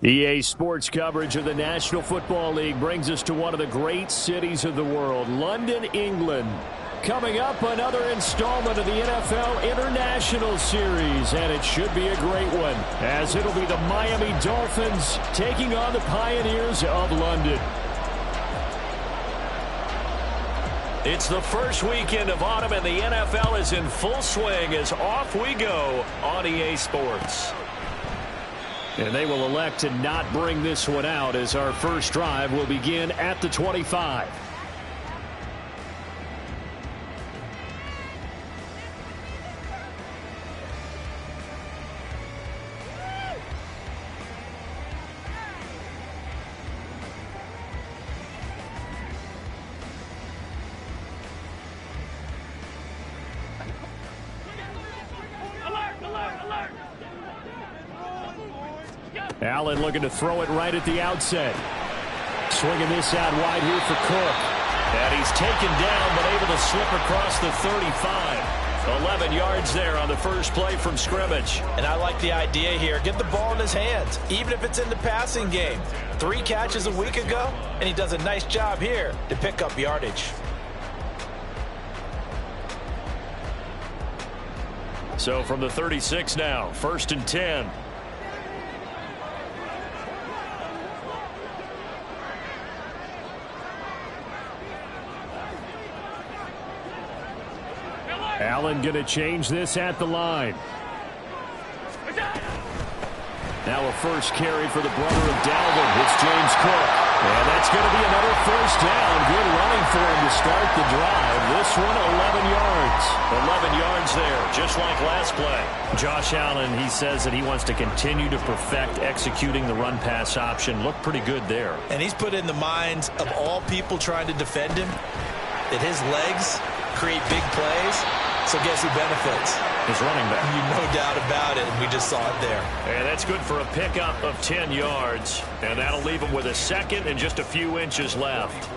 EA Sports coverage of the National Football League brings us to one of the great cities of the world, London, England. Coming up, another installment of the NFL International Series, and it should be a great one, as it'll be the Miami Dolphins taking on the Pioneers of London. It's the first weekend of autumn, and the NFL is in full swing as off we go on EA Sports. And they will elect to not bring this one out as our first drive will begin at the 25. Allen looking to throw it right at the outset. Swinging this out wide here for Cook. And he's taken down but able to slip across the 35. 11 yards there on the first play from scrimmage. And I like the idea here. Get the ball in his hands, even if it's in the passing game. 3 catches a week ago, and he does a nice job here to pick up yardage. So from the 36 now, 1st and 10. Allen going to change this at the line. Now a first carry for the brother of Dalvin. It's James Cook. And that's going to be another first down. Good running for him to start the drive. This one 11 yards. 11 yards there, just like last play. Josh Allen, he says that he wants to continue to perfect executing the run-pass option. Looked pretty good there. And he's put in the minds of all people trying to defend him that his legs create big plays. So guess who benefits? His running back. No doubt about it. We just saw it there. And that's good for a pickup of 10 yards. And that'll leave him with a second and just a few inches left.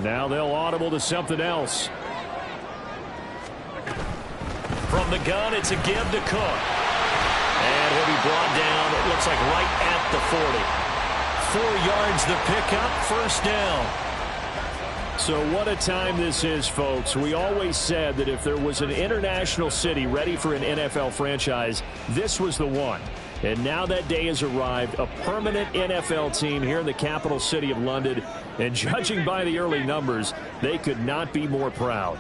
Now they'll audible to something else. From the gun, it's a give to Cook. And he'll be brought down, it looks like right at the 40. 4 yards the pickup, first down. So what a time this is, folks. We always said that if there was an international city ready for an NFL franchise, this was the one. And now that day has arrived, a permanent NFL team here in the capital city of London. And judging by the early numbers, they could not be more proud.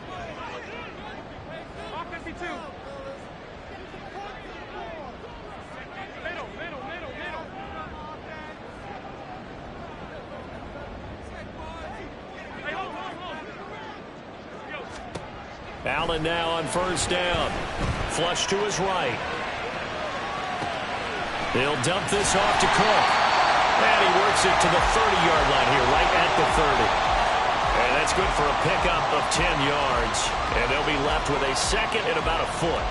Allen now on first down. Flush to his right. They'll dump this off to Cook. And he works it to the 30-yard line here, right at the 30. And that's good for a pickup of 10 yards. And they'll be left with a second and about a foot.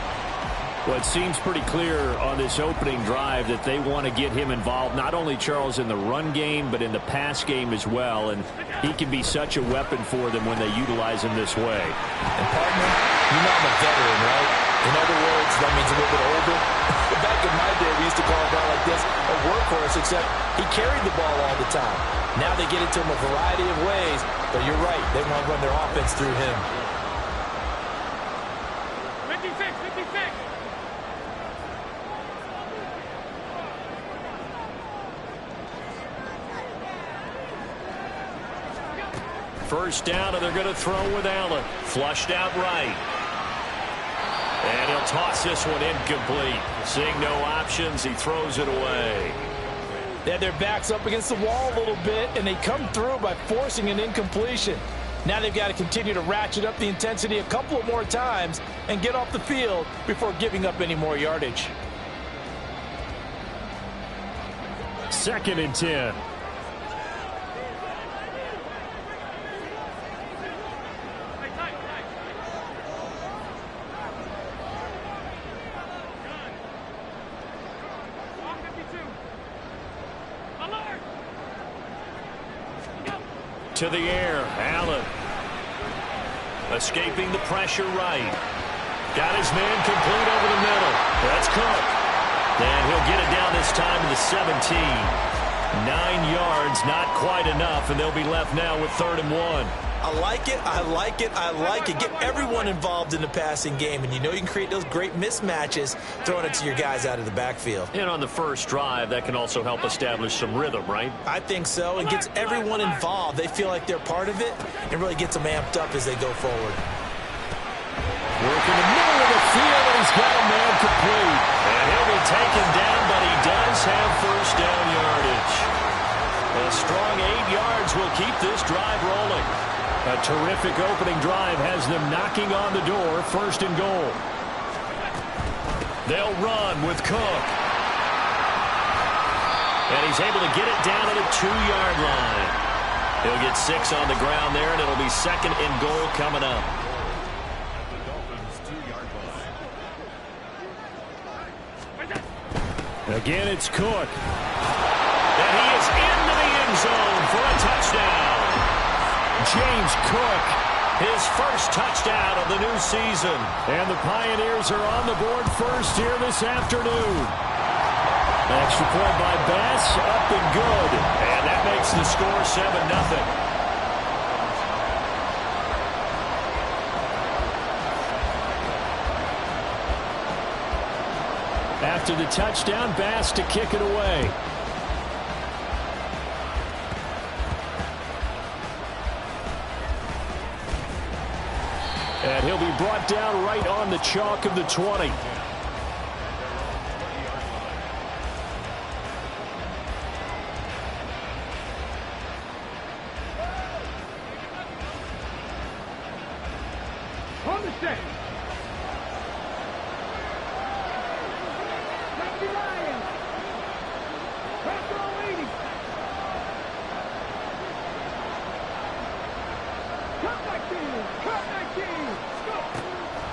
Well, it seems pretty clear on this opening drive that they want to get him involved, not only, Charles, in the run game, but in the pass game as well. And he can be such a weapon for them when they utilize him this way. And, partner, you know I'm a veteran, right? In other words, that means a little bit older. Back in my day, we used to call a guy like this a workhorse, except he carried the ball all the time. Now they get it to him a variety of ways, but you're right. They want to run their offense through him. 56, 56. First down, and they're going to throw with Allen. Flushed out right. And he'll toss this one incomplete. Seeing no options, he throws it away. They had their backs up against the wall a little bit, and they come through by forcing an incompletion. Now they've got to continue to ratchet up the intensity a couple of more times and get off the field before giving up any more yardage. 2nd and 10. to the air. Allen. Escaping the pressure right. Got his man complete over the middle. That's Cook. And he'll get it down this time to the 17. 9 yards, not quite enough, and they'll be left now with 3rd and 1. I like it, I like it, I like it. Get everyone involved in the passing game, and you know you can create those great mismatches throwing it to your guys out of the backfield. And on the first drive, that can also help establish some rhythm, right? I think so. It gets everyone involved. They feel like they're part of it, and really gets them amped up as they go forward. Working the middle of the field, and he's got a man complete. And he'll be taken down, but he does have first down yardage. A strong 8 yards will keep this drive rolling. A terrific opening drive has them knocking on the door, 1st and goal. They'll run with Cook. And he's able to get it down to the 2-yard line. He'll get 6 on the ground there, and it'll be 2nd and goal coming up. Again, it's Cook. And he is into the end zone for a touchdown. James Cook, his first touchdown of the new season. And the Pioneers are on the board first here this afternoon. Extra point by Bass, up and good. And that makes the score 7-0. After the touchdown, Bass to kick it away. And he'll be brought down right on the chalk of the 20. On the set.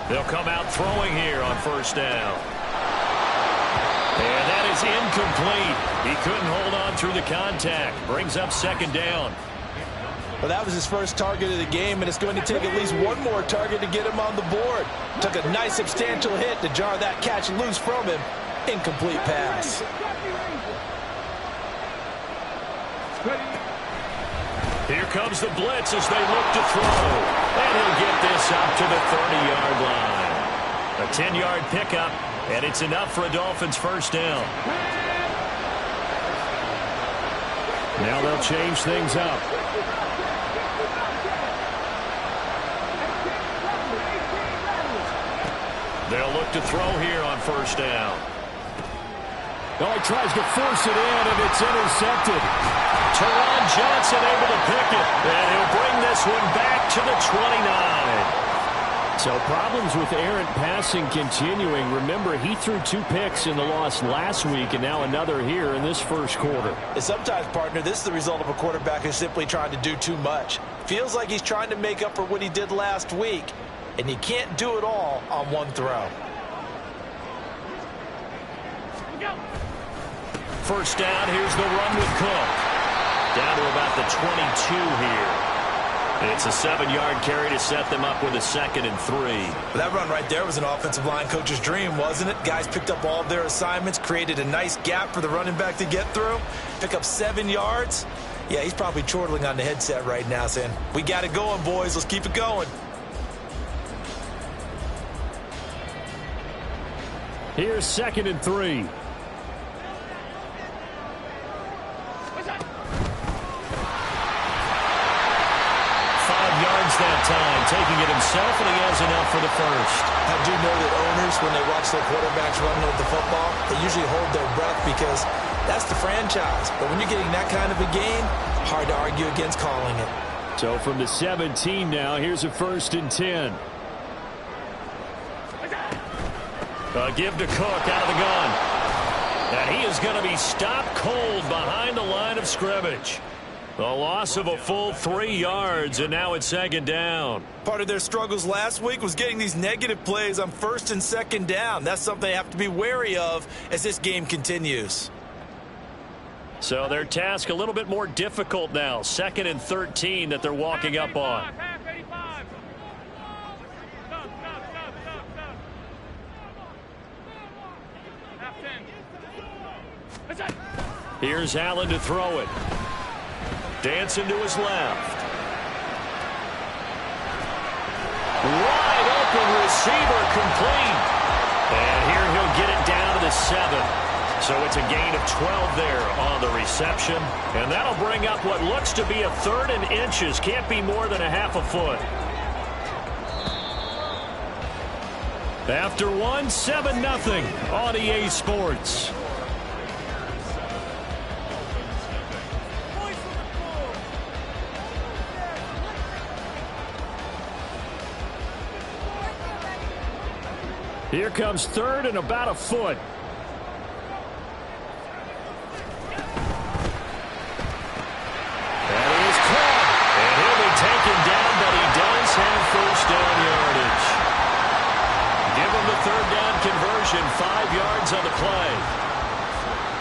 They'll come out throwing here on first down. And that is incomplete. He couldn't hold on through the contact. Brings up 2nd down. Well, that was his first target of the game, and it's going to take at least one more target to get him on the board. Took a nice substantial hit to jar that catch loose from him. Incomplete pass. Here comes the blitz as they look to throw. And he'll get this up to the 30-yard line. A 10-yard pickup, and it's enough for a Dolphins first down. Now they'll change things up. They'll look to throw here on first down. Oh, he tries to force it in, and it's intercepted. Teron Johnson able to pick it, and he'll bring this one back to the 29. So problems with errant passing continuing. Remember, he threw 2 picks in the loss last week, and now another here in this first quarter. And sometimes, partner, this is the result of a quarterback who's simply trying to do too much. Feels like he's trying to make up for what he did last week, and he can't do it all on one throw. First down, here's the run with Cook. Down to about the 22 here. And it's a 7-yard carry to set them up with a 2nd and 3. That run right there was an offensive line coach's dream, wasn't it? Guys picked up all of their assignments, created a nice gap for the running back to get through, pick up 7 yards. Yeah, he's probably chortling on the headset right now saying, we got it going, boys. Let's keep it going. Here's 2nd and 3. 5 yards that time, taking it himself, and he has enough for the first. I do know that owners, when they watch their quarterbacks running with the football, they usually hold their breath because that's the franchise. But when you're getting that kind of a game, hard to argue against calling it. So from the 17 now, here's a 1st and 10. Give to Cook out of the gun. And he is going to be stopped cold behind the line of scrimmage. The loss of a full 3 yards, and now it's 2nd down. Part of their struggles last week was getting these negative plays on 1st and 2nd down. That's something they have to be wary of as this game continues. So their task a little bit more difficult now. 2nd and 13 that they're walking up on. Here's Allen to throw it. Dancing to his left. Wide open receiver complete. And here he'll get it down to the 7. So it's a gain of 12 there on the reception. And that'll bring up what looks to be a 3rd and inches. Can't be more than a half a foot. After one, 7-0 on EA Sports. Here comes 3rd and about a foot. And he is caught. And he'll be taken down, but he does have 1st down yardage. Give him the 3rd down conversion, 5 yards on the play.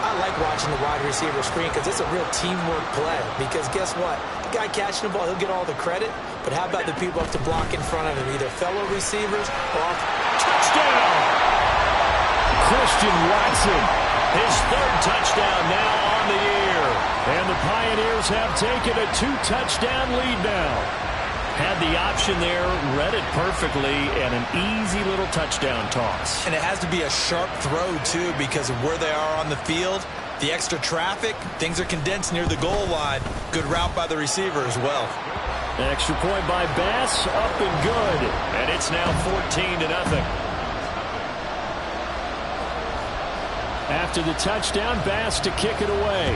I like watching the wide receiver screen because it's a real teamwork play. Because guess what? The guy catching the ball, he'll get all the credit. But how about the people up to block in front of him, either fellow receivers or off. Touchdown! Christian Watson, his 3rd touchdown now on the year. And the Pioneers have taken a 2-touchdown lead now. Had the option there, read it perfectly, and an easy little touchdown toss. And it has to be a sharp throw, too, because of where they are on the field. The extra traffic, things are condensed near the goal line. Good route by the receiver as well. Extra point by Bass, up and good. And it's now 14-0. After the touchdown, Bass to kick it away.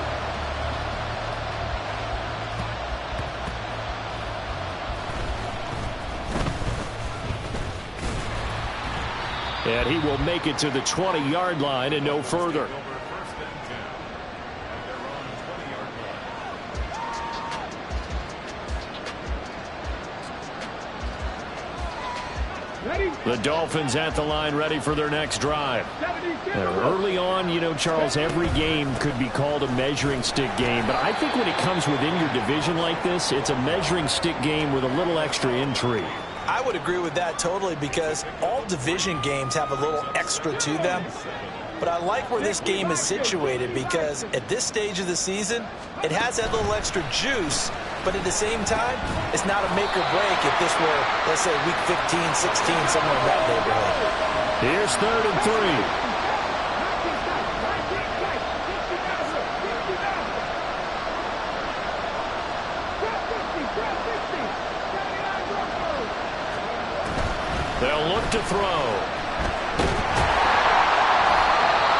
And he will make it to the 20-yard line and no further. The Dolphins at the line, ready for their next drive. Early on, you know, Charles, every game could be called a measuring stick game. But I think when it comes within your division like this, it's a measuring stick game with a little extra intrigue. I would agree with that totally because all division games have a little extra to them. But I like where this game is situated because at this stage of the season, it has that little extra juice. But at the same time, it's not a make or break if this were, let's say, week 15, 16, somewhere in that neighborhood. Here's 3rd and 3. They'll look to throw.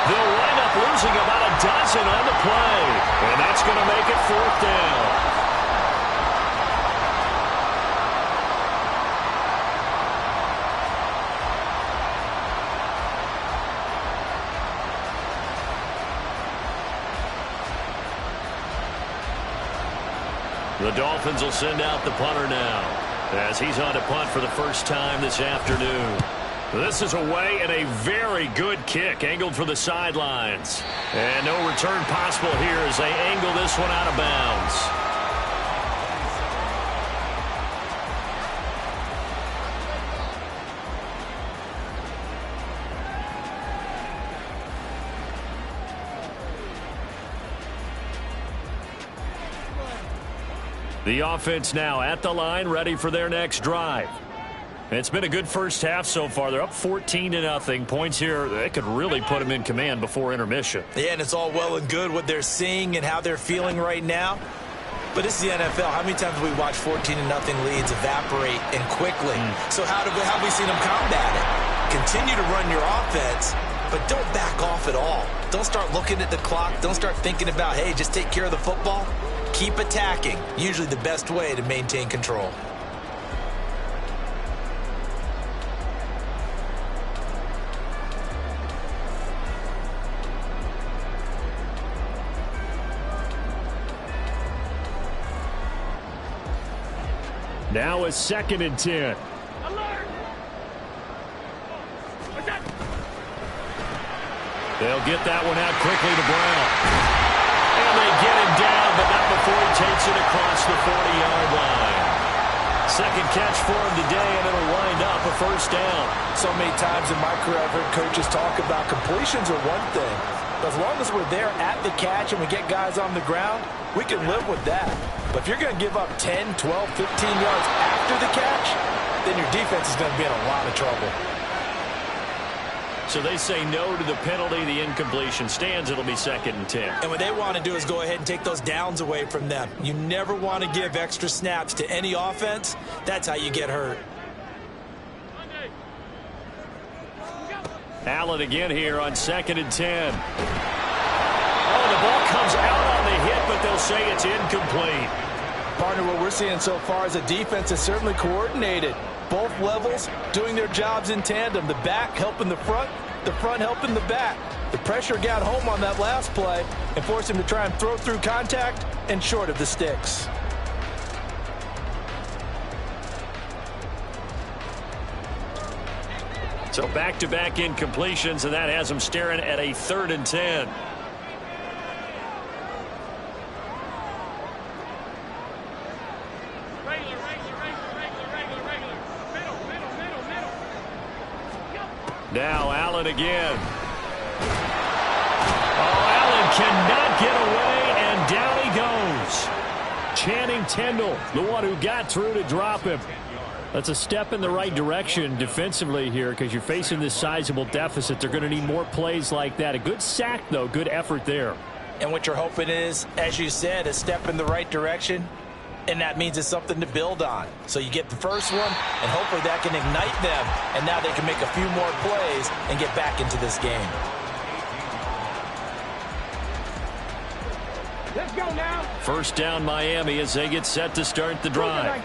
They'll wind up losing about a dozen on the play. And that's going to make it 4th down. The Dolphins will send out the punter now as he's on to punt for the first time this afternoon. This is away and a very good kick angled for the sidelines. And no return possible here as they angle this one out of bounds. The offense now at the line, ready for their next drive. It's been a good first half so far. They're up 14-0. Points here, they could really put them in command before intermission. Yeah, and it's all well and good what they're seeing and how they're feeling right now. But this is the NFL. How many times have we watched 14-0 leads evaporate and quickly? So how have we seen them combat it? Continue to run your offense, but don't back off at all. Don't start looking at the clock. Don't start thinking about, hey, just take care of the football. Keep attacking. Usually the best way to maintain control. Now a 2nd and 10. Alert! They'll get that one out quickly to Brown. And they get him down, but not before he takes it across the 40-yard line. Second catch for him today, and it'll wind up a first down. So many times in my career I've heard coaches talk about completions are one thing. But as long as we're there at the catch and we get guys on the ground, we can live with that. But if you're going to give up 10, 12, 15 yards after the catch, then your defense is going to be in a lot of trouble. So they say no to the penalty. The incompletion stands. It'll be 2nd and 10. And what they want to do is go ahead and take those downs away from them. You never want to give extra snaps to any offense. That's how you get hurt. Allen again here on 2nd and 10. Oh, the ball comes out on the hit, but they'll say it's incomplete. Partner, what we're seeing so far is a defense is certainly coordinated. Both levels doing their jobs in tandem. The back helping the front helping the back. The pressure got home on that last play and forced him to try and throw through contact and short of the sticks. So back-to-back incompletions, and that has them staring at a 3rd and 10. Now Allen again. Oh, Allen cannot get away, and down he goes. Channing Tindall, the one who got through to drop him. That's a step in the right direction defensively here because you're facing this sizable deficit. They're going to need more plays like that. A good sack, though. Good effort there. And what you're hoping is, as you said, a step in the right direction. And that means it's something to build on. So you get the first one, and hopefully that can ignite them. And now they can make a few more plays and get back into this game. Let's go now. First down Miami as they get set to start the drive.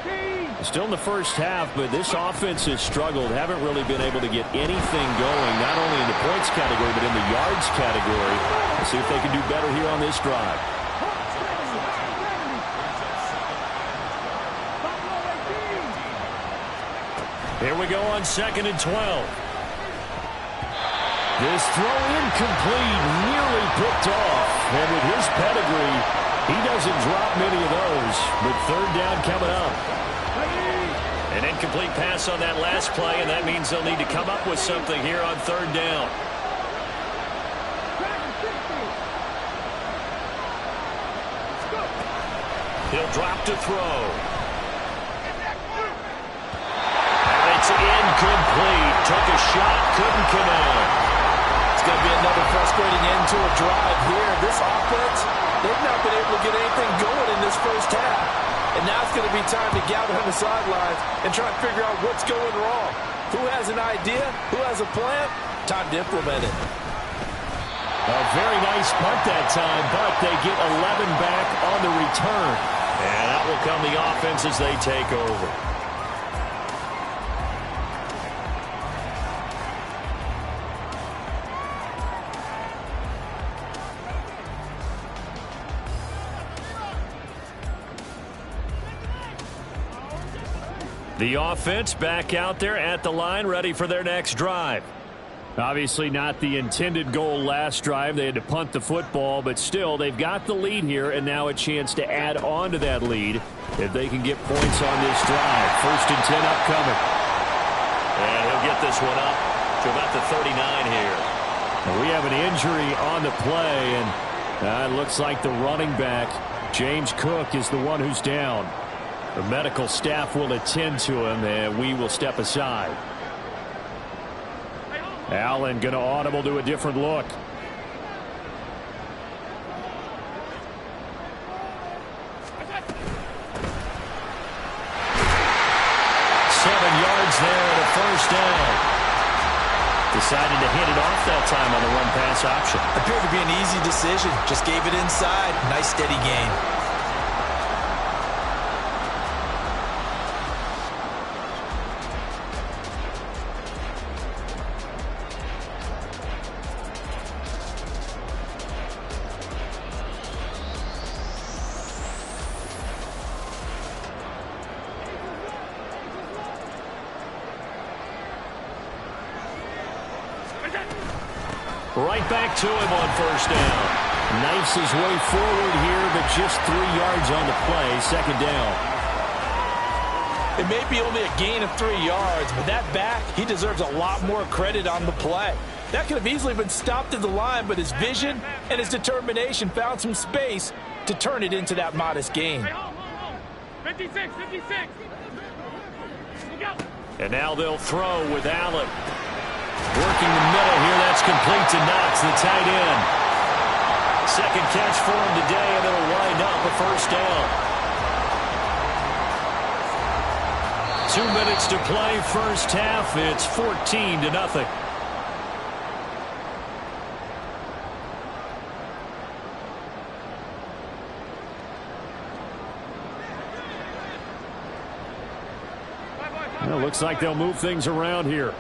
Still in the first half, but this offense has struggled. Haven't really been able to get anything going, not only in the points category, but in the yards category. Let's see if they can do better here on this drive. Here we go on 2nd and 12. This throw incomplete, nearly picked off. And with his pedigree, he doesn't drop many of those. But 3rd down coming up. An incomplete pass on that last play, and that means they'll need to come up with something here on 3rd down. He'll drop to throw. It's incomplete. Took a shot, couldn't connect. It's going to be another frustrating end to a drive here. This offense, they've not been able to get anything going in this first half. And now it's going to be time to gather on the sidelines and try to figure out what's going wrong. Who has an idea? Who has a plan? Time to implement it. A very nice punt that time, but they get 11 back on the return. And out will come the offense as they take over. The offense back out there at the line, ready for their next drive. Obviously not the intended goal last drive. They had to punt the football, but still, they've got the lead here, and now a chance to add on to that lead if they can get points on this drive. 1st and 10 upcoming. And he'll get this one up to about the 39 here. We have an injury on the play, and it looks like the running back, James Cook, is the one who's down. The medical staff will attend to him, and we will step aside. Allen going to audible to a different look. 7 yards there and a first down. Decided to hand it off that time on the run-pass option. Appeared to be an easy decision. Just gave it inside. Nice steady game. Right back to him on first down. Knifes his way forward here, but just 3 yards on the play. Second down. It may be only a gain of 3 yards, but that back, he deserves a lot more credit on the play. That could have easily been stopped at the line, but his vision and his determination found some space to turn it into that modest gain. Hey, hold. 56, 56. Look out. And now they'll throw with Allen. Working the middle here, that's complete to Knox, the tight end. Second catch for him today, and it'll wind up a first down. 2 minutes to play, first half. It's 14-0. Well, looks like they'll move things around here.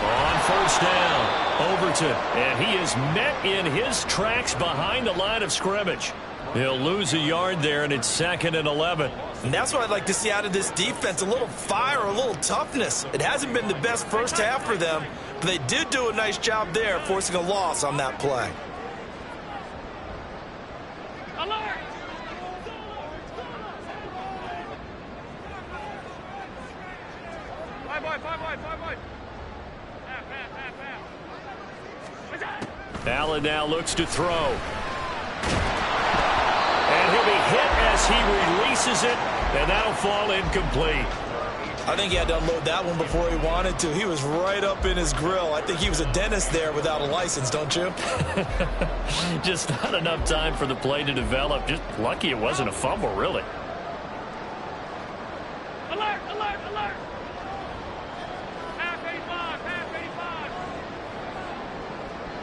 On first down, Overton, and he is met in his tracks behind the line of scrimmage. He'll lose a yard there, and it's 2nd and 11. And that's what I'd like to see out of this defense, a little fire, a little toughness. It hasn't been the best first half for them, but they did do a nice job there, forcing a loss on that play. Alert. Five boy. Half. Allen now looks to throw. And he'll be hit as he releases it, and that'll fall incomplete. I think he had to unload that one before he wanted to. He was right up in his grill. I think he was a dentist there without a license, don't you? Just not enough time for the play to develop. Just lucky it wasn't a fumble, really. Alert. Half 85.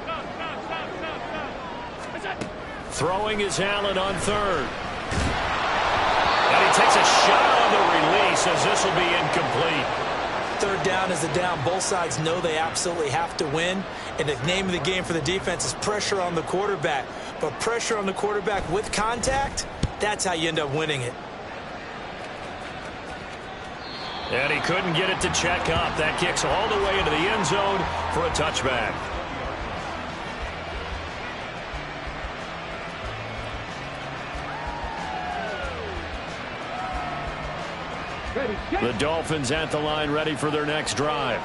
Stop. Throwing is Allen on third. And he takes a shot on the release as this will be incomplete. Third down is a down. Both sides know they absolutely have to win. And the name of the game for the defense is pressure on the quarterback. But pressure on the quarterback with contact, that's how you end up winning it. And he couldn't get it to check up. That kicks all the way into the end zone for a touchback. The Dolphins at the line, ready for their next drive.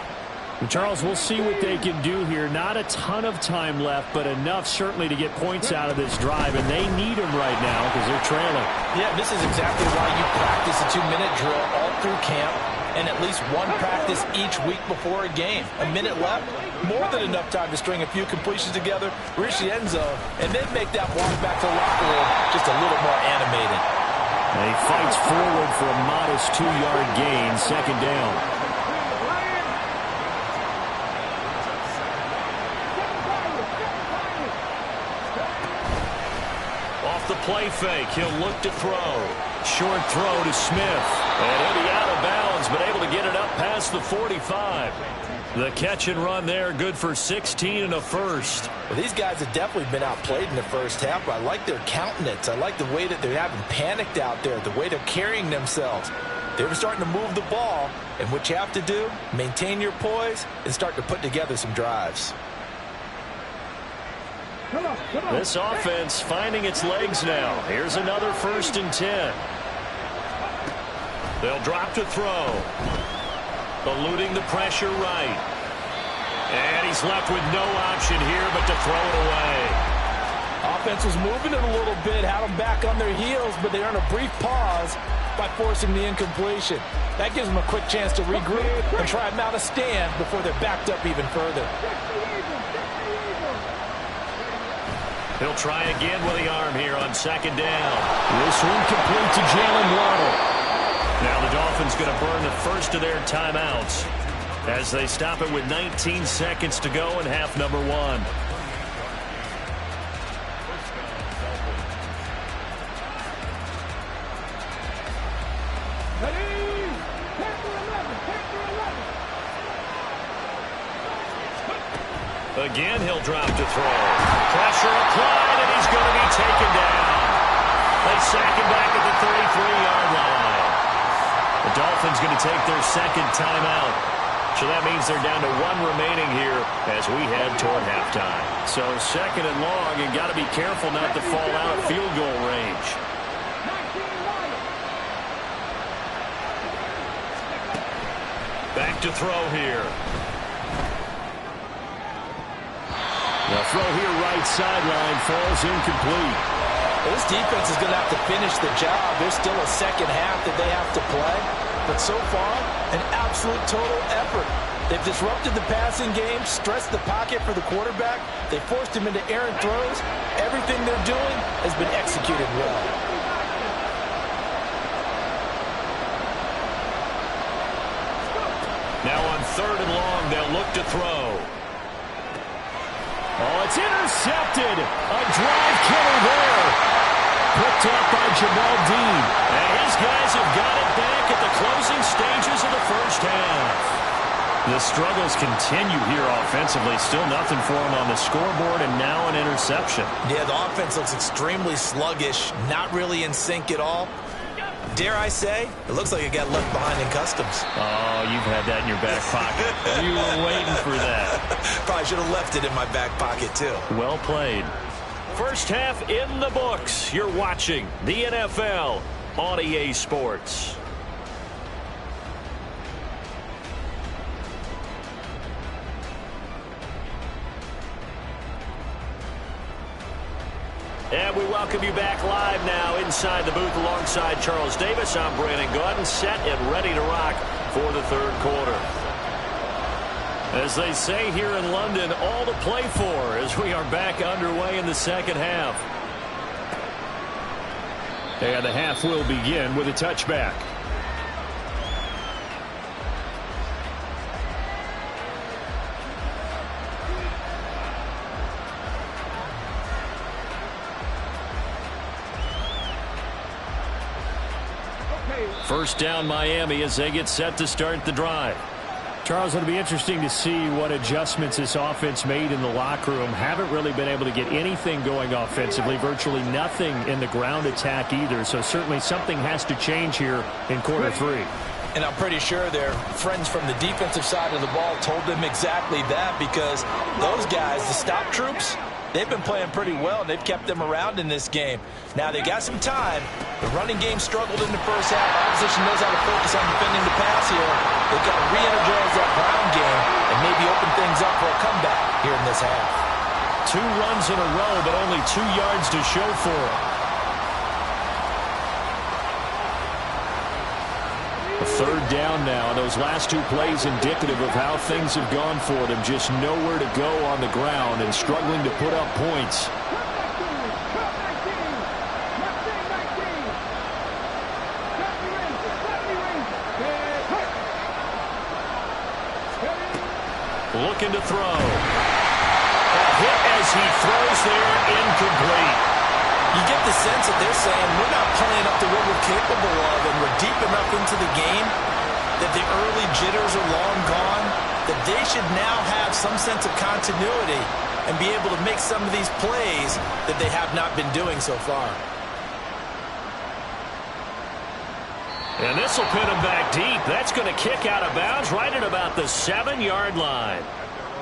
Charles, we'll see what they can do here. Not a ton of time left, but enough certainly to get points out of this drive, and they need them right now because they're trailing. Yeah, this is exactly why you practice a 2-minute drill all through camp and at least one practice each week before a game. A minute left, more than enough time to string a few completions together, reach the end zone, and then make that walk back to the locker room just a little more animated. And he fights forward for a modest 2-yard gain, second down. Off the play fake, he'll look to throw. Short throw to Smith. And he'll be out of bounds, but able to get it up past the 45. The catch and run there, good for 16 and a first. Well, these guys have definitely been outplayed in the first half, but I like their countenance. I like the way that they're having panicked out there, the way they're carrying themselves. They're starting to move the ball, and what you have to do, maintain your poise and start to put together some drives. This offense finding its legs now. Here's another 1st and 10. They'll drop to throw. Eluding the pressure right. And he's left with no option here but to throw it away. Offense was moving it a little bit, had them back on their heels, but they earned a brief pause by forcing the incompletion. That gives them a quick chance to regroup and try and mount a stand before they're backed up even further. He'll try again with the arm here on second down. This one complete to Jalen Waddle. Now the Dolphins going to burn the first of their timeouts as they stop it with 19 seconds to go in half number 1. Again, he'll drop to throw. Pressure applied, and he's going to be taken down. They sack him back at the 33-yard line. The Dolphins going to take their second timeout. So that means they're down to 1 remaining here as we head toward halftime. So 2nd and long, and got to be careful not to fall out of field goal range. Back to throw here. The throw here right sideline falls incomplete. This defense is going to have to finish the job. There's still a second half that they have to play. But so far, an absolute total effort. They've disrupted the passing game, stressed the pocket for the quarterback. They forced him into errant throws. Everything they're doing has been executed well. Now on 3rd and long, they'll look to throw. Oh, it's intercepted. A drive killer there. Picked up by Jamel Dean. And his guys have got it back at the closing stages of the first half. The struggles continue here offensively. Still nothing for them on the scoreboard, and now an interception. Yeah, the offense looks extremely sluggish, not really in sync at all. Dare I say, it looks like it got left behind in customs. Oh, you've had that in your back pocket. You were waiting for that. Probably should have left it in my back pocket, too. Well played. First half in the books. You're watching the NFL on EA Sports. And we welcome you back live now inside the booth alongside Charles Davis. I'm Brandon Gaudin, set and ready to rock for the 3rd quarter. As they say here in London, all to play for as we are back underway in the 2nd half. And the half will begin with a touchback. First down Miami as they get set to start the drive. Charles, it'll be interesting to see what adjustments this offense made in the locker room. Haven't really been able to get anything going offensively. Virtually nothing in the ground attack either. So certainly something has to change here in quarter 3. And I'm pretty sure their friends from the defensive side of the ball told them exactly that, because those guys, the stop troops, they've been playing pretty well, and they've kept them around in this game. Now, they got some time. The running game struggled in the first half. Opposition knows how to focus on defending the pass here. They've got to re-energize that ground game and maybe open things up for a comeback here in this half. 2 runs in a row, but only 2 yards to show for it. A 3rd down now. Those last 2 plays indicative of how things have gone for them. Just nowhere to go on the ground and struggling to put up points. Looking to throw. A hit as he throws there, incomplete. You get the sense that they're saying we're not playing up to what we're capable of, and we're deep enough into the game that the early jitters are long gone, that they should now have some sense of continuity and be able to make some of these plays that they have not been doing so far. And this will put him back deep. That's going to kick out of bounds right at about the 7-yard line.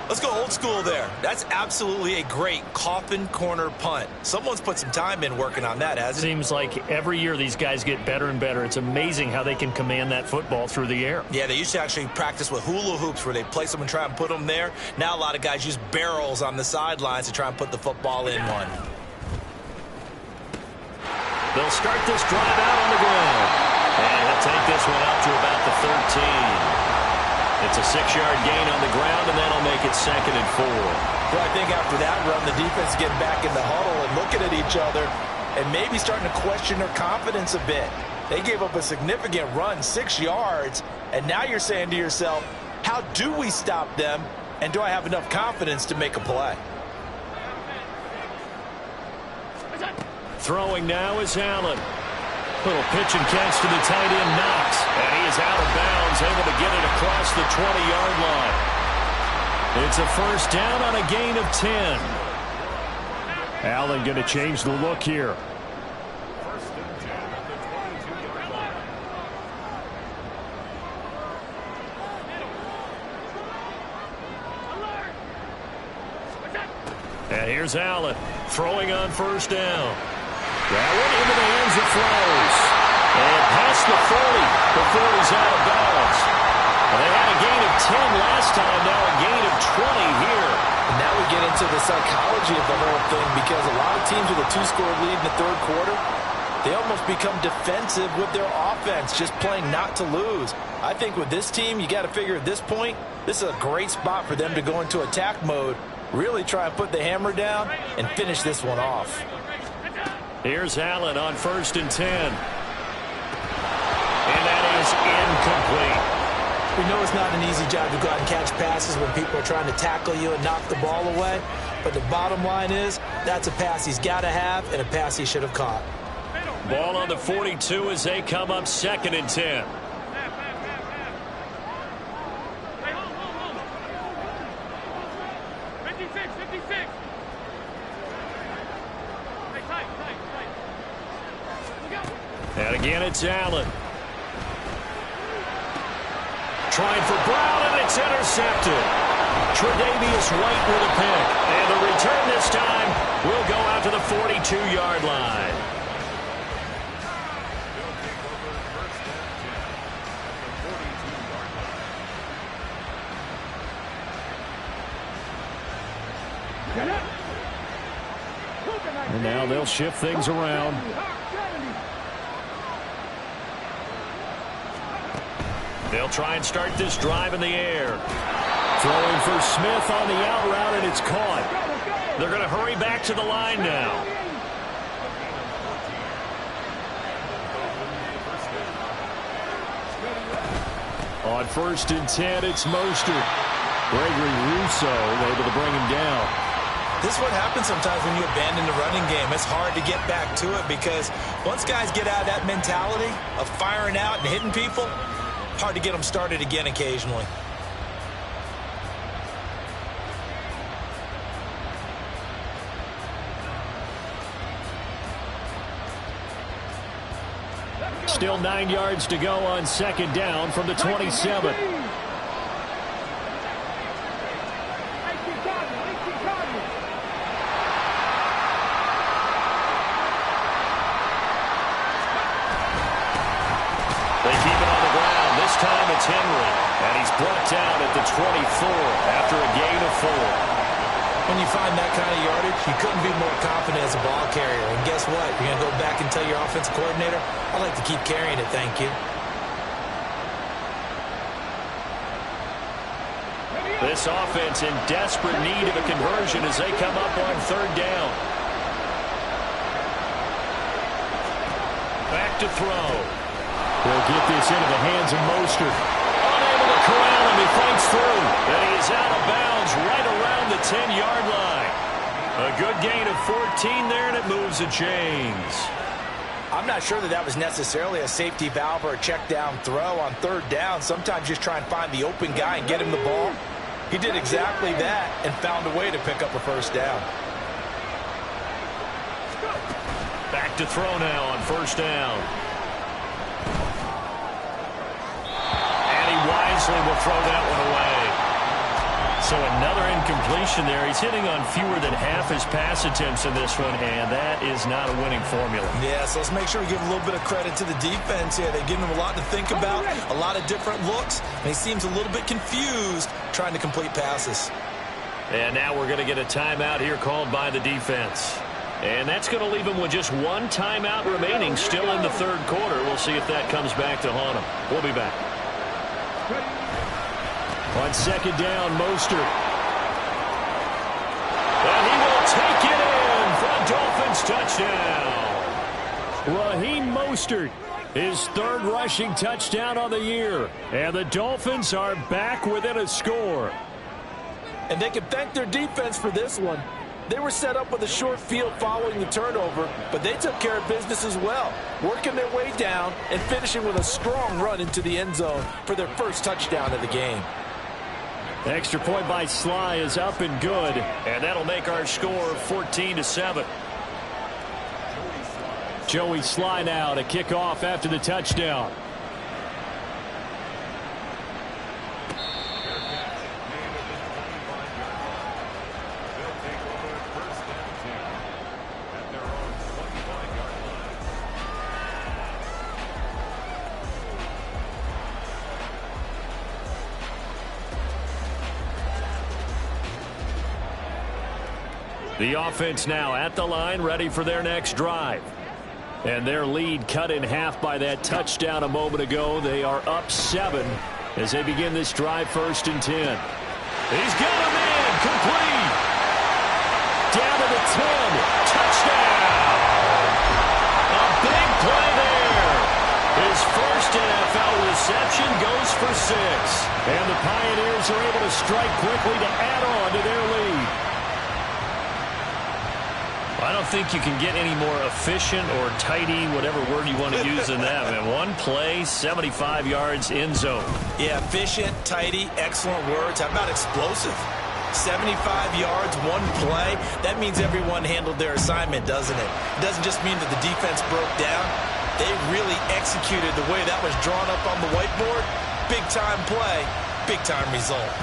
Let's go old school there. That's absolutely a great coffin corner punt. Someone's put some time in working on that, hasn't it? Seems like every year these guys get better and better. It's amazing how they can command that football through the air. Yeah, they used to actually practice with hula hoops where they place them and try and put them there. Now a lot of guys use barrels on the sidelines to try and put the football in one. They'll start this drive out on the ground. And he'll take this one up to about the 13. It's a 6-yard gain on the ground, and that'll make it 2nd and 4. Well, I think after that run, the defense getting back in the huddle and looking at each other and maybe starting to question their confidence a bit. They gave up a significant run, 6 yards, and now you're saying to yourself, how do we stop them, and do I have enough confidence to make a play? Throwing now is Allen. Little pitch and catch to the tight end, Knox. And he is out of bounds, able to get it across the 20-yard line. It's a first down on a gain of 10. Allen going to change the look here. And here's Allen throwing on first down. That one into the hands of Flowers. And past the 40 before he's out of bounds. Well, they had a gain of 10 last time, now a gain of 20 here. And now we get into the psychology of the whole thing, because a lot of teams with a 2-score lead in the third quarter, they almost become defensive with their offense, just playing not to lose. I think with this team, you got to figure at this point, this is a great spot for them to go into attack mode, really try and put the hammer down and finish this one off. Here's Allen on 1st and 10. And that is incomplete. We know it's not an easy job to go out and catch passes when people are trying to tackle you and knock the ball away. But the bottom line is, that's a pass he's got to have and a pass he should have caught. Ball on the 42 as they come up 2nd and 10. And again, it's Allen. Trying for Brown, and it's intercepted. Tre'Davious White with a pick. And the return this time will go out to the 42-yard line. And now they'll shift things around. They'll try and start this drive in the air. Throwing for Smith on the out route, and it's caught. They're going to hurry back to the line now. On 1st and 10, it's Mostert. Gregory Rousseau able to bring him down. This is what happens sometimes when you abandon the running game. It's hard to get back to it, because once guys get out of that mentality of firing out and hitting people, hard to get them started again occasionally. Still 9 yards to go on 2nd down from the 27. Time it's Henry, and he's brought down at the 24 after a gain of 4. When you find that kind of yardage, you couldn't be more confident as a ball carrier. And guess what? You're going to go back and tell your offensive coordinator, I'd like to keep carrying it, thank you. This offense in desperate need of a conversion as they come up on 3rd down. Back to throw. He'll get this into the hands of Mostert. Unable to corral him. He fights through. And he is out of bounds right around the 10-yard line. A good gain of 14 there, and it moves the chains. I'm not sure that was necessarily a safety valve or a check down throw on 3rd down. Sometimes just try and find the open guy and get him the ball. He did exactly that and found a way to pick up a 1st down. Back to throw now on 1st down. Wisely will throw that one away. So another incompletion there. He's hitting on fewer than half his pass attempts in this one, and that is not a winning formula. Yeah, so let's make sure we give a little bit of credit to the defense here. They've given him a lot to think about, a lot of different looks, and he seems a little bit confused trying to complete passes. And now we're going to get a timeout here called by the defense. And that's going to leave him with just one timeout remaining still in the 3rd quarter. We'll see if that comes back to haunt him. We'll be back. On 2nd down, Mostert. And he will take it in for a Dolphins touchdown. Raheem Mostert, his 3rd rushing touchdown on the year. And the Dolphins are back within a score. And they can thank their defense for this one. They were set up with a short field following the turnover, but they took care of business as well, working their way down and finishing with a strong run into the end zone for their 1st touchdown of the game. The extra point by Sly is up and good, and that'll make our score 14-7. Joey Sly now to kick off after the touchdown. The offense now at the line, ready for their next drive. And their lead cut in half by that touchdown a moment ago. They are up 7 as they begin this drive, 1st and 10. He's got a man, complete. Down to the 10, touchdown. A big play there. His first NFL reception goes for 6. And the Pioneers are able to strike quickly to add on to their lead. I don't think you can get any more efficient or tidy, whatever word you want to use in that. Man, one play, 75 yards, end zone. Yeah, efficient, tidy, excellent words. How about explosive? 75 yards, one play. That means everyone handled their assignment, doesn't it? It doesn't just mean that the defense broke down. They really executed the way that was drawn up on the whiteboard. Big-time play, big-time result.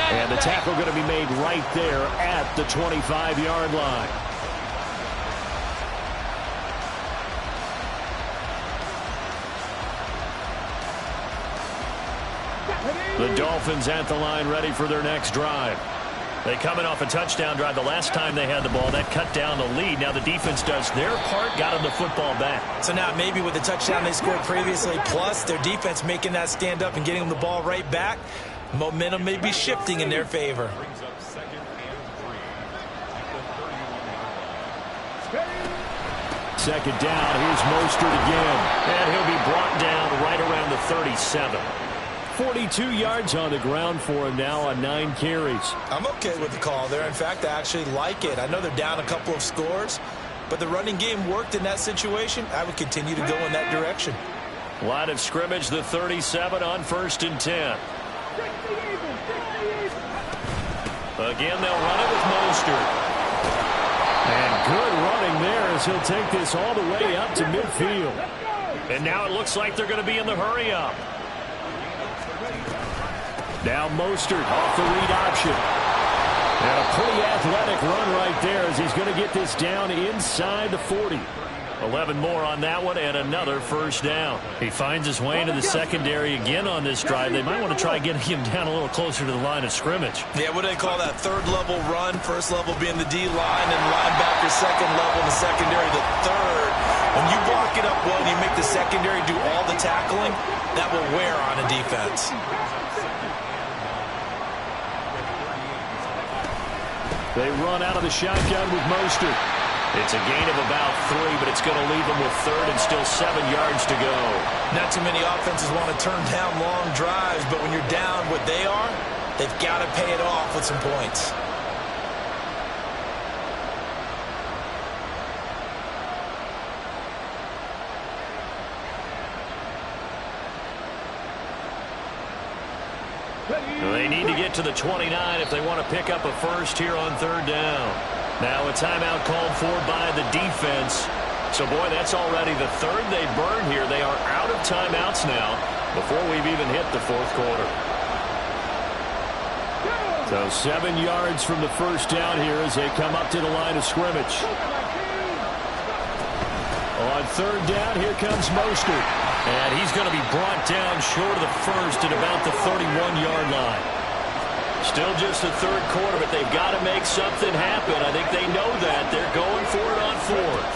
And the tackle going to be made right there at the 25-yard line. The Dolphins at the line, ready for their next drive. They coming off a touchdown drive. The last time they had the ball, that cut down the lead. Now the defense does their part, got them the football back. So now maybe with the touchdown they scored previously, plus their defense making that stand up and getting them the ball right back, momentum may be shifting in their favor. Second down, here's Mostert again. And he'll be brought down right around the 37. 42 yards on the ground for him now on 9 carries. I'm okay with the call there. In fact, I actually like it. I know they're down a couple of scores, but the running game worked in that situation. I would continue to go in that direction. Line of scrimmage, the 37 on 1st and 10. Again, they'll run it with Mostert. And good running there as he'll take this all the way up to midfield. And now it looks like they're going to be in the hurry-up. Now Mostert off the read option. And a pretty athletic run right there as he's going to get this down inside the 40. 11 more on that one and another first down. He finds his way into the secondary again on this drive. They might want to try getting him down a little closer to the line of scrimmage. Yeah, what do they call that? Third level run. First level being the D line and linebacker. Second level, the secondary, the third. When you block it up well and you make the secondary do all the tackling, that will wear on a defense. They run out of the shotgun with Mostert. It's a gain of about 3, but it's going to leave them with 3rd and still 7 yards to go. Not too many offenses want to turn down long drives, but when you're down what they are, they've got to pay it off with some points. They need to get to the 29 if they want to pick up a first here on 3rd down. Now a timeout called for by the defense. So, boy, that's already the 3rd they burned here. They are out of timeouts now before we've even hit the 4th quarter. So 7 yards from the first down here as they come up to the line of scrimmage. On 3rd down, here comes Mostert. And he's going to be brought down short of the first at about the 31-yard line. Still just the 3rd quarter, but they've got to make something happen. I think they know that. They're going for it on 4th.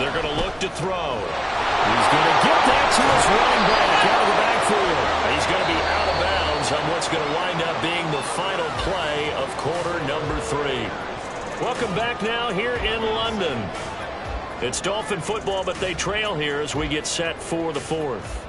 They're going to look to throw. He's going to get that to his running back out of the backfield. He's going to be out of bounds on what's going to wind up being the final play of quarter number 3. Welcome back now here in London. It's Dolphin football, but they trail here as we get set for the 4th.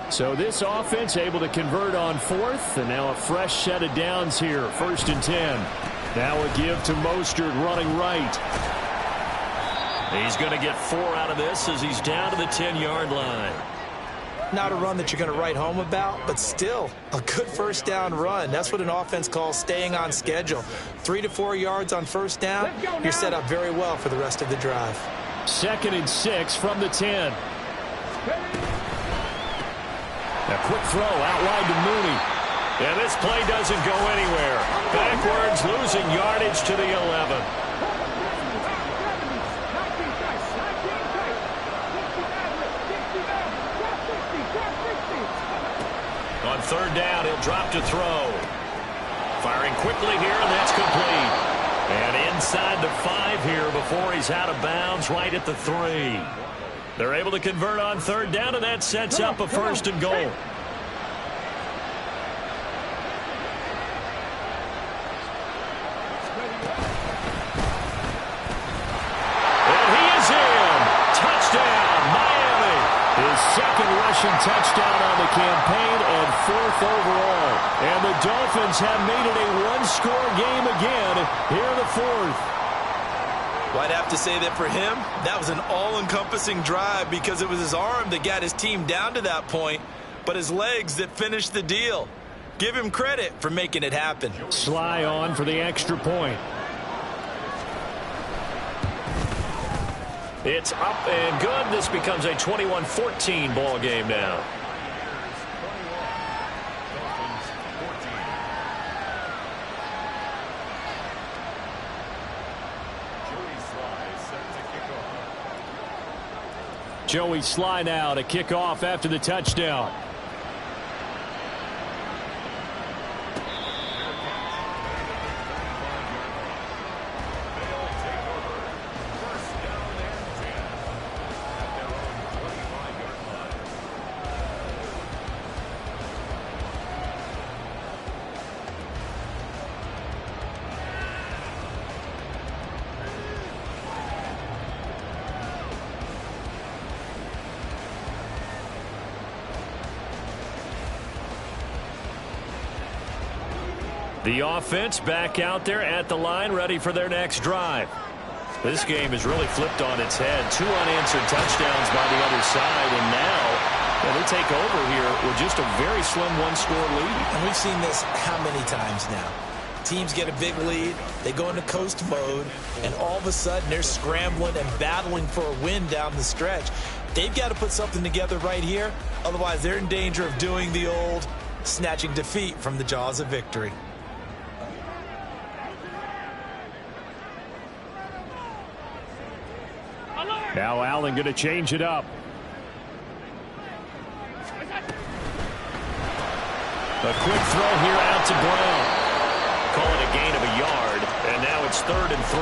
So this offense able to convert on 4th, and now a fresh set of downs here, 1st and 10. Now a give to Mostert running right. He's going to get 4 out of this as he's down to the 10-yard line. Not a run that you're going to write home about, but still a good first down run. That's what an offense calls staying on schedule. 3 to 4 yards on first down, you're set up very well for the rest of the drive. 2nd and 6 from the 10. A quick throw out wide to Mooney. And this play doesn't go anywhere. Backwards, losing yardage to the 11. On third down, he'll drop to throw. Firing quickly here, and that's complete. And inside the 5 here before he's out of bounds, right at the 3. They're able to convert on third down, and that sets up a first and goal. Second rushing touchdown on the campaign and 4th overall. And the Dolphins have made it a one-score game again here in the 4th. Well, I'd have to say that for him, that was an all-encompassing drive because it was his arm that got his team down to that point, but his legs that finished the deal. Give him credit for making it happen. Sly on for the extra point. It's up and good. This becomes a 21-14 ball game now. Joey Sly now to kick off after the touchdown. The offense back out there at the line, ready for their next drive. This game is really flipped on its head. 2 unanswered touchdowns by the other side, and now they take over here with just a very slim one-score lead. And we've seen this how many times now? Teams get a big lead, they go into coast mode, and all of a sudden they're scrambling and battling for a win down the stretch. They've got to put something together right here, otherwise they're in danger of doing the old snatching defeat from the jaws of victory. Now Allen going to change it up. A quick throw here out to Brown. Call it a gain of a yard, and now it's 3rd and 3.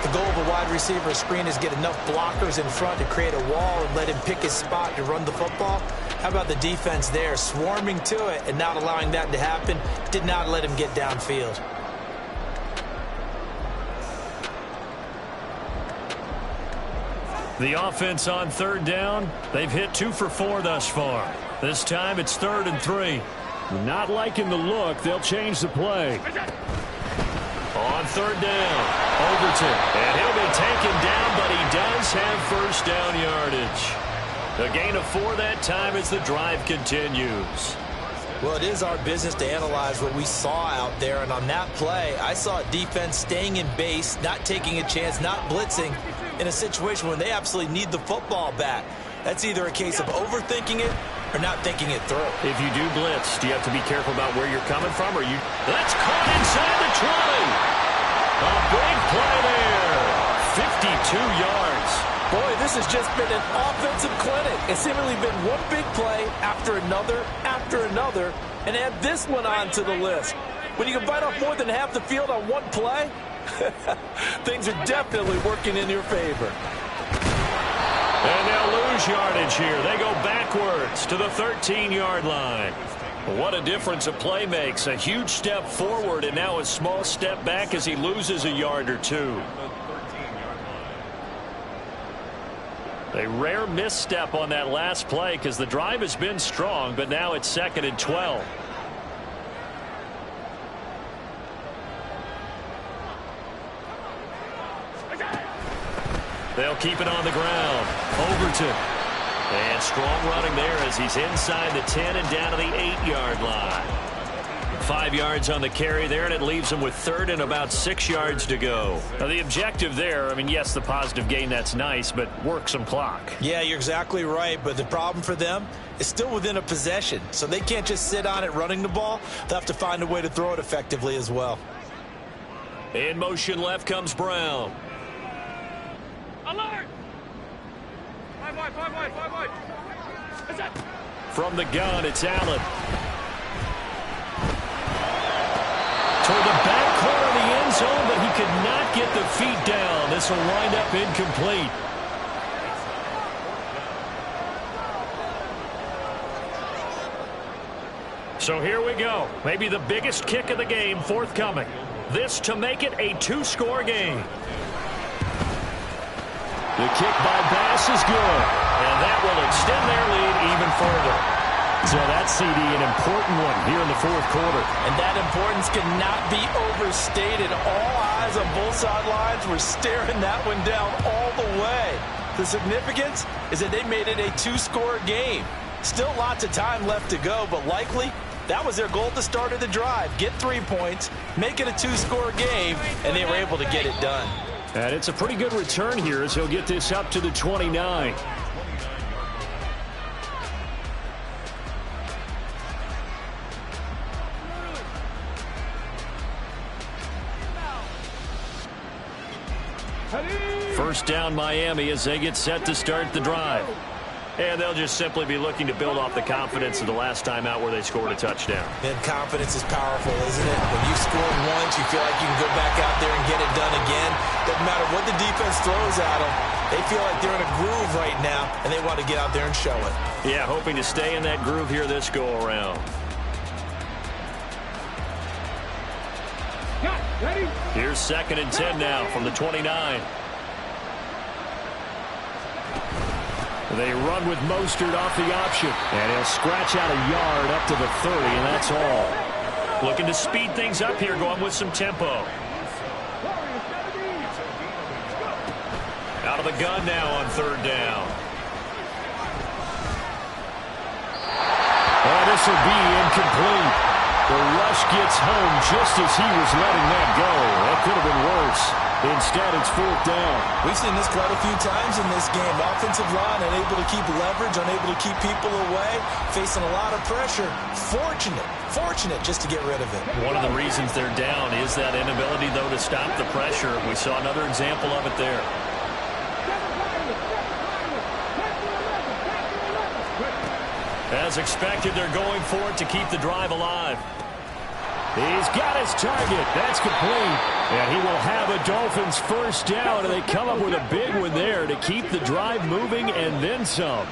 The goal of a wide receiver screen is get enough blockers in front to create a wall and let him pick his spot to run the football. How about the defense there, swarming to it and not allowing that to happen? Did not let him get downfield. The offense on third down. They've hit 2 for 4 thus far. This time it's 3rd and 3. Not liking the look. They'll change the play. On third down, Overton. And he'll be taken down, but he does have first down yardage. A gain of 4 that time as the drive continues. Well, it is our business to analyze what we saw out there, and on that play, I saw a defense staying in base, not taking a chance, not blitzing, in a situation when they absolutely need the football back. That's either a case of overthinking it or not thinking it through. If you do blitz, do you have to be careful about where you're coming from? Or you? That's caught inside the 20. A big play there. 52 yards. Boy, this has just been an offensive clinic. It's seemingly been one big play after another, and add this one on to the list. When you can bite off more than half the field on one play, things are definitely working in your favor. And they'll lose yardage here. They go backwards to the 13-yard line. What a difference a play makes. A huge step forward and now a small step back as he loses a yard or 2. A rare misstep on that last play because the drive has been strong, but now it's 2nd and 12. They'll keep it on the ground. Overton. And strong running there as he's inside the 10 and down to the 8-yard line. 5 yards on the carry there, and it leaves them with 3rd and about 6 yards to go. Now, the objective there, I mean, yes, the positive gain, that's nice, but work some clock. Yeah, you're exactly right, but the problem for them is still within a possession, so they can't just sit on it running the ball. They'll have to find a way to throw it effectively as well. In motion left comes Brown. Alert! 5 wide, 5 wide, 5 wide. Is that? From the gun, it's Allen. Toward the back corner of the end zone, but he could not get the feet down. This will wind up incomplete. So here we go. Maybe the biggest kick of the game forthcoming. This to make it a 2-score game. The kick by Bass is good, and that will extend their lead even further. So that's, CD, an important one here in the 4th quarter. And that importance cannot be overstated. All eyes on both sidelines were staring that one down all the way. The significance is that they made it a 2-score game. Still lots of time left to go, but likely that was their goal at the start of the drive. Get 3 points, make it a 2-score game, and they were able to get it done. And it's a pretty good return here as he'll get this up to the 29. First down Miami as they get set to start the drive. And they'll just simply be looking to build off the confidence of the last time out where they scored a touchdown. And confidence is powerful, isn't it? When you score once, you feel like you can go back out there and get it done again. Doesn't matter what the defense throws at them. They feel like they're in a groove right now, and they want to get out there and show it. Yeah, hoping to stay in that groove here this go-around. Here's 2nd and 10 now from the 29. They run with Mostert off the option. And he'll scratch out a yard up to the 30, and that's all. Looking to speed things up here, going with some tempo. Out of the gun now on 3rd down. Oh, this will be incomplete. The rush gets home just as he was letting that go. That could have been worse. Instead, it's 4th down. We've seen this quite a few times in this game. Offensive line unable to keep leverage, unable to keep people away, facing a lot of pressure. Fortunate just to get rid of it. One of the reasons they're down is that inability, though, to stop the pressure. We saw another example of it there. As expected, they're going for it to keep the drive alive. He's got his target. That's complete. And he will have a Dolphins first down, and they come up with a big one there to keep the drive moving and then some.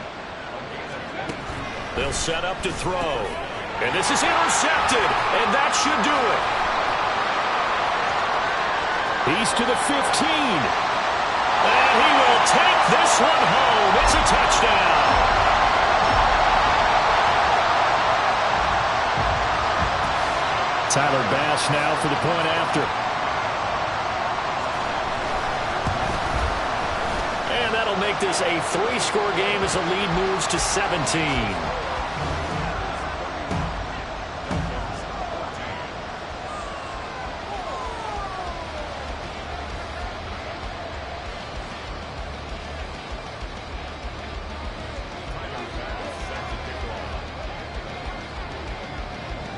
They'll set up to throw. And this is intercepted, and that should do it. He's to the 15. And he will take this one home. It's a touchdown. Tyler Bass now for the point after. And that'll make this a 3-score game as the lead moves to 17.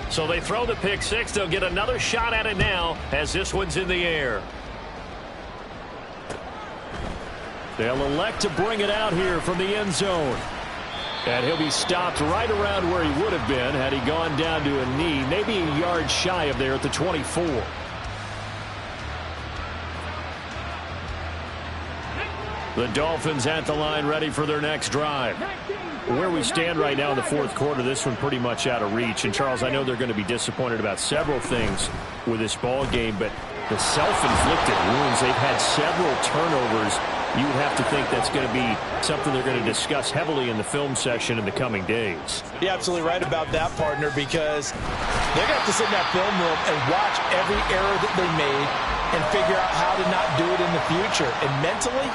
So they throw the pick six. They'll get another shot at it now as this one's in the air. They'll elect to bring it out here from the end zone. And he'll be stopped right around where he would have been had he gone down to a knee, maybe a yard shy of there at the 24. The Dolphins at the line ready for their next drive. Where we stand right now in the 4th quarter, this one pretty much out of reach. And, Charles, I know they're going to be disappointed about several things with this ball game, but the self-inflicted wounds, they've had several turnovers. You would have to think that's going to be something they're going to discuss heavily in the film session in the coming days. You're absolutely right about that, partner, because they're going to have to sit in that film room and watch every error that they made and figure out how to not do it in the future. And mentally,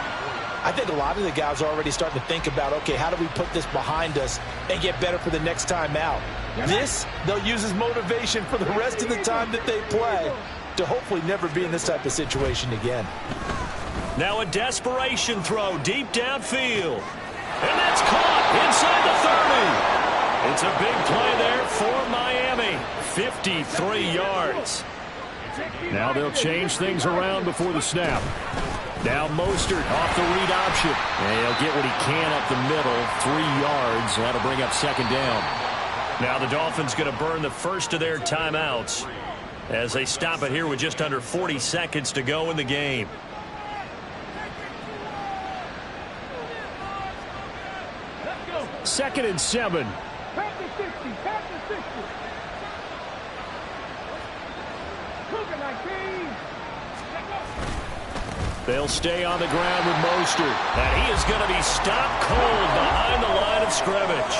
I think a lot of the guys are already starting to think about, okay, how do we put this behind us and get better for the next time out? This, they'll use as motivation for the rest of the time that they play to hopefully never be in this type of situation again. Now a desperation throw deep downfield. And that's caught inside the 30. It's a big play there for Miami. 53 yards. Now they'll change things around before the snap. Now Mostert off the read option. And he'll get what he can up the middle. 3 yards. That'll bring up second down. Now the Dolphins going to burn the first of their timeouts as they stop it here with just under 40 seconds to go in the game. Second and 7. Pass the 60. Pass the 60. Cougar 19. They'll stay on the ground with Mostert. And he is going to be stopped cold behind the line of scrimmage.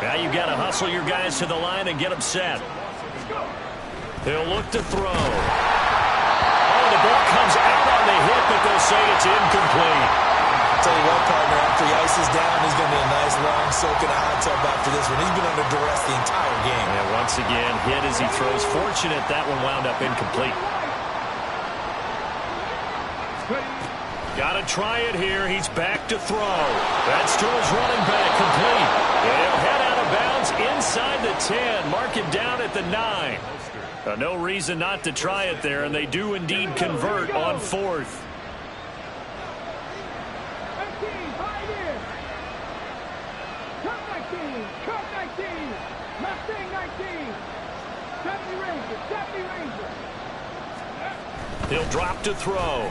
Now you've got to hustle your guys to the line and get them set. He'll look to throw. Oh, the ball comes out on the hit, but they'll say it's incomplete. Tell you what, partner, after he ices down, he's going to be a nice, long, soaking hot tub after this one. He's been under duress the entire game. And once again, hit as he throws. Fortunate that one wound up incomplete. Got to try it here. He's back to throw. That's to his running back, complete. And he'll head out of bounds inside the 10. Mark him down at the 9. No reason not to try it there, and they do indeed convert on 4th. He'll drop to throw.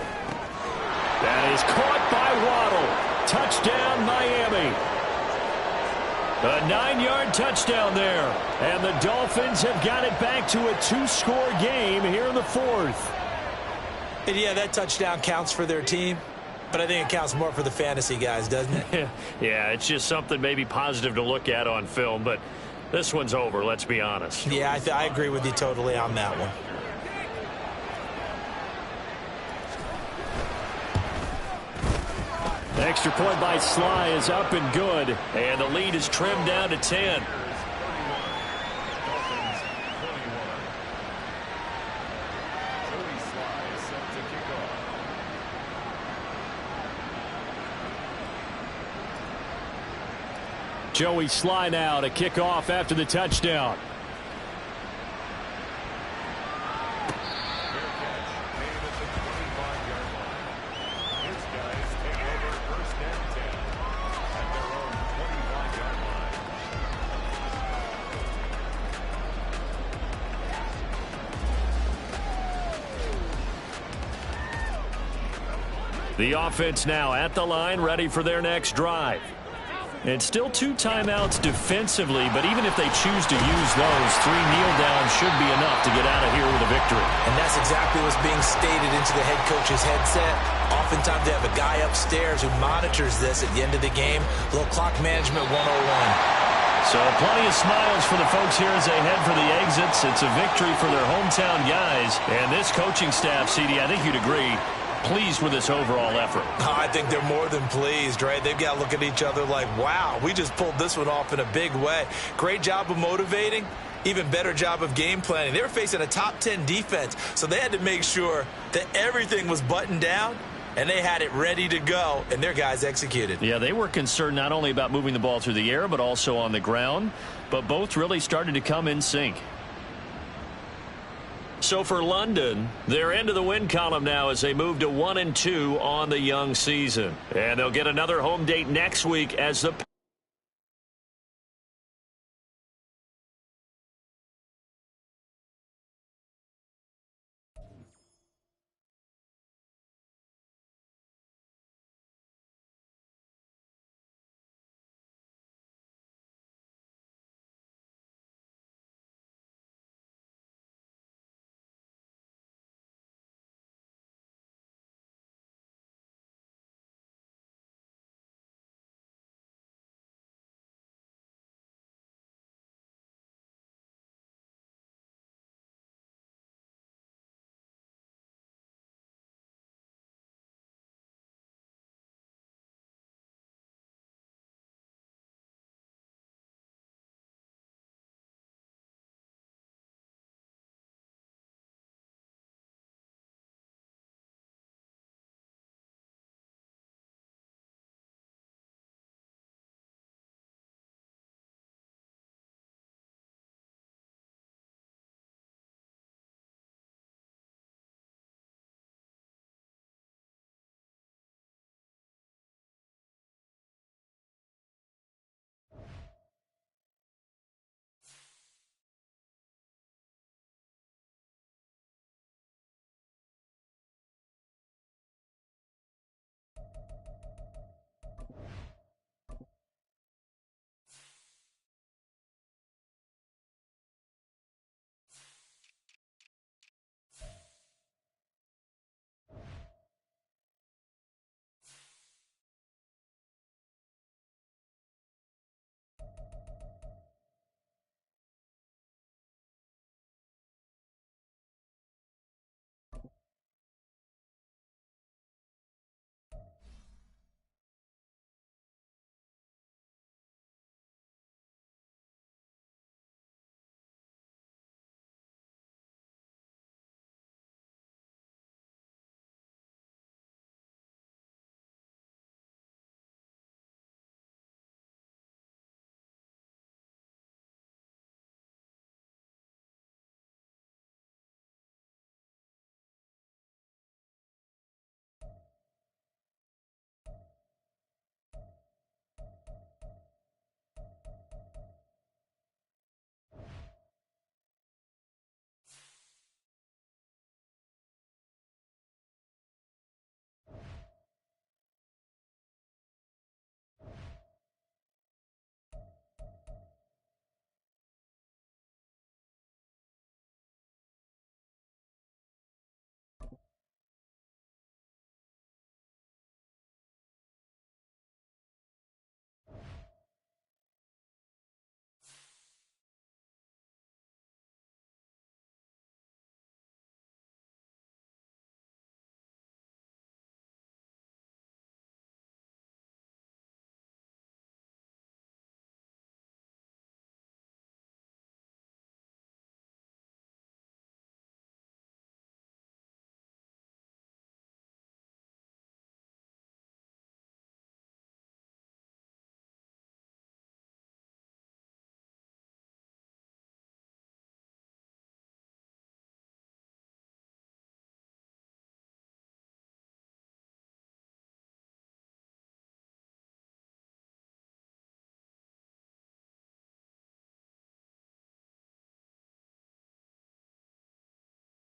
That is caught by Waddle. Touchdown, Miami. A 9-yard touchdown there. And the Dolphins have got it back to a 2-score game here in the 4th. And yeah, that touchdown counts for their team, but I think it counts more for the fantasy guys, doesn't it? Yeah, it's just something maybe positive to look at on film, but this one's over, let's be honest. Yeah, I agree with you totally on that one. Extra point by Sly is up and good, and the lead is trimmed down to 10. Joey Sly now to kick off after the touchdown. The offense now at the line, ready for their next drive. And still 2 timeouts defensively, but even if they choose to use those, 3 kneel downs should be enough to get out of here with a victory. And that's exactly what's being stated into the head coach's headset. Oftentimes they have a guy upstairs who monitors this at the end of the game. A little clock management 101. So plenty of smiles for the folks here as they head for the exits. It's a victory for their hometown guys. And this coaching staff, CD, I think you'd agree, pleased with this overall effort. I think they're more than pleased, right? They've got to look at each other like, wow, we just pulled this one off in a big way. Great job of motivating. Even better job of game planning. They were facing a top 10 defense, so they had to make sure that everything was buttoned down, and they had it ready to go, and their guys executed. Yeah, they were concerned not only about moving the ball through the air, but also on the ground, but both really started to come in sync. So for London, they're into the win column now as they move to 1-2 on the young season. And they'll get another home date next week as the